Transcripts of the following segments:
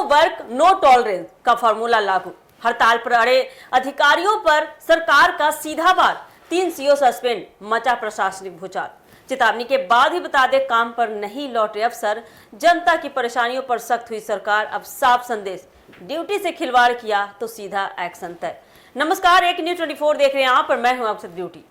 Work no tolerance का formula लागू। हड़ताल पर अड़े अधिकारियों पर सरकार का सीधा वार, 3 सीओ सस्पेंड, मचा प्रशासनिक भूचाल। चेतावनी के बाद ही बता दे काम पर नहीं लौटे अफसर, जनता की परेशानियों पर सख्त हुई सरकार। अब साफ संदेश, ड्यूटी से खिलवाड़ किया तो सीधा एक्शन तय। नमस्कार, एक न्यूज 24 देख रहे हैं आप और मैं हूं आपसे ड्यूटी।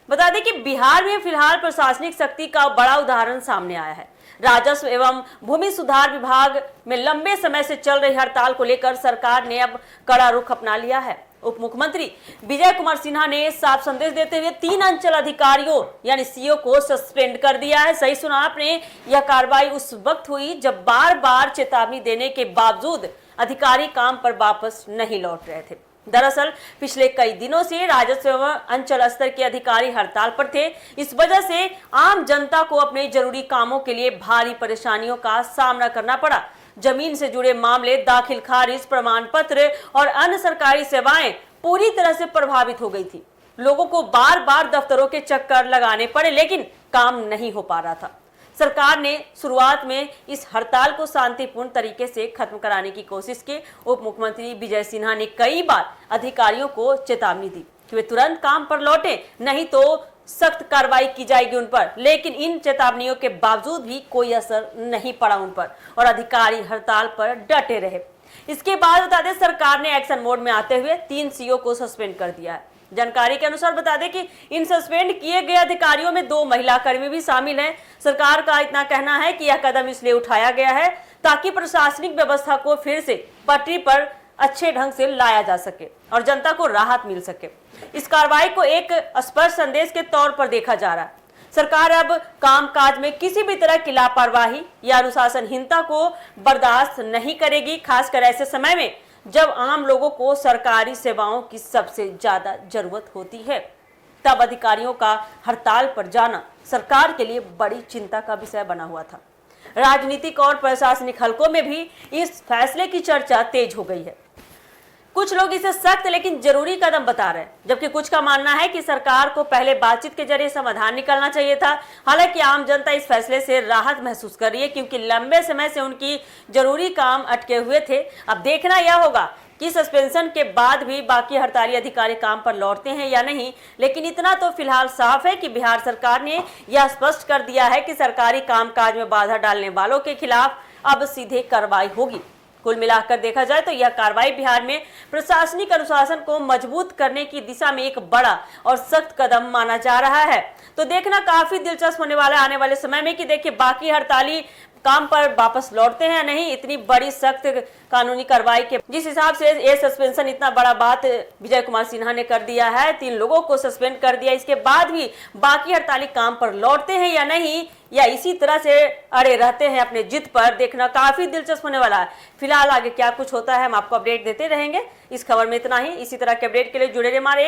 बता दें कि बिहार में फिलहाल प्रशासनिक शक्ति का बड़ा उदाहरण सामने आया है। राजस्व एवं भूमि सुधार विभाग में लंबे समय से चल रही हड़ताल को लेकर सरकार ने अब कड़ा रुख अपना लिया है। उप मुख्यमंत्री विजय कुमार सिन्हा ने साफ संदेश देते हुए 3 अंचल अधिकारियों यानी सीओ को सस्पेंड कर दिया है। सही सुना आपने, यह कार्रवाई उस वक्त हुई जब बार बार चेतावनी देने के बावजूद अधिकारी काम पर वापस नहीं लौट रहे थे। दरअसल पिछले कई दिनों से राजस्व एवं अंचल स्तर के अधिकारी हड़ताल पर थे। इस वजह से आम जनता को अपने जरूरी कामों के लिए भारी परेशानियों का सामना करना पड़ा। जमीन से जुड़े मामले, दाखिल खारिज, प्रमाण पत्र और अन्य सरकारी सेवाएं पूरी तरह से प्रभावित हो गई थी। लोगों को बार बार दफ्तरों के चक्कर लगाने पड़े, लेकिन काम नहीं हो पा रहा था। सरकार ने शुरुआत में इस हड़ताल को शांतिपूर्ण तरीके से खत्म कराने की कोशिश की। उप मुख्यमंत्री विजय सिन्हा ने कई बार अधिकारियों को चेतावनी दी कि वे तुरंत काम पर लौटे, नहीं तो सख्त कार्रवाई की जाएगी उन पर। लेकिन इन चेतावनियों के बावजूद भी कोई असर नहीं पड़ा उन पर और अधिकारी हड़ताल पर डटे रहे। इसके बाद बता दें, सरकार ने एक्शन मोड में आते हुए 3 सीओ को सस्पेंड कर दिया है। जानकारी के अनुसार बता दें कि इन सस्पेंड किए गए अधिकारियों में 2 महिला कर्मी भी शामिल हैं। सरकार का इतना कहना है कि यह कदम इसलिए उठाया गया है ताकि प्रशासनिक व्यवस्था को फिर से पटरी पर अच्छे ढंग से लाया जा सके और जनता को राहत मिल सके। इस कार्रवाई को एक स्पष्ट संदेश के तौर पर देखा जा रहा है। सरकार अब कामकाज में किसी भी तरह की लापरवाही या अनुशासनहीनता को बर्दाश्त नहीं करेगी, खासकर ऐसे समय में जब आम लोगों को सरकारी सेवाओं की सबसे ज्यादा जरूरत होती है। तब अधिकारियों का हड़ताल पर जाना सरकार के लिए बड़ी चिंता का विषय बना हुआ था। राजनीतिक और प्रशासनिक हलकों में भी इस फैसले की चर्चा तेज हो गई है। कुछ लोग इसे सख्त लेकिन जरूरी कदम बता रहे हैं, जबकि कुछ का मानना है कि सरकार को पहले बातचीत के जरिए समाधान निकालना चाहिए था। हालांकि आम जनता इस फैसले से राहत महसूस कर रही है, क्योंकि लंबे समय से उनकी जरूरी काम अटके हुए थे। अब देखना यह होगा कि सस्पेंशन के बाद भी बाकी हड़ताली अधिकारी काम पर लौटते हैं या नहीं। लेकिन इतना तो फिलहाल साफ है कि बिहार सरकार ने यह स्पष्ट कर दिया है कि सरकारी कामकाज में बाधा डालने वालों के खिलाफ अब सीधे कार्रवाई होगी। कुल मिलाकर देखा जाए तो यह कार्रवाई बिहार में प्रशासनिक अनुशासन को मजबूत करने की दिशा में एक बड़ा और सख्त कदम माना जा रहा है। तो देखना काफी दिलचस्प होने वाला है आने वाले समय में कि देखिए बाकी हड़ताली काम पर वापस लौटते हैं या नहीं। इतनी बड़ी सख्त कानूनी कार्रवाई के जिस हिसाब से ये सस्पेंशन, इतना बड़ा बात विजय कुमार सिन्हा ने कर दिया है, 3 लोगों को सस्पेंड कर दिया। इसके बाद भी बाकी हड़ताली काम पर लौटते हैं या नहीं, या इसी तरह से अड़े रहते हैं अपने जिद पर, देखना काफी दिलचस्प होने वाला है। फिलहाल आगे क्या कुछ होता है हम आपको अपडेट देते रहेंगे। इस खबर में इतना ही। इसी तरह के अपडेट के लिए जुड़े रहिए हमारे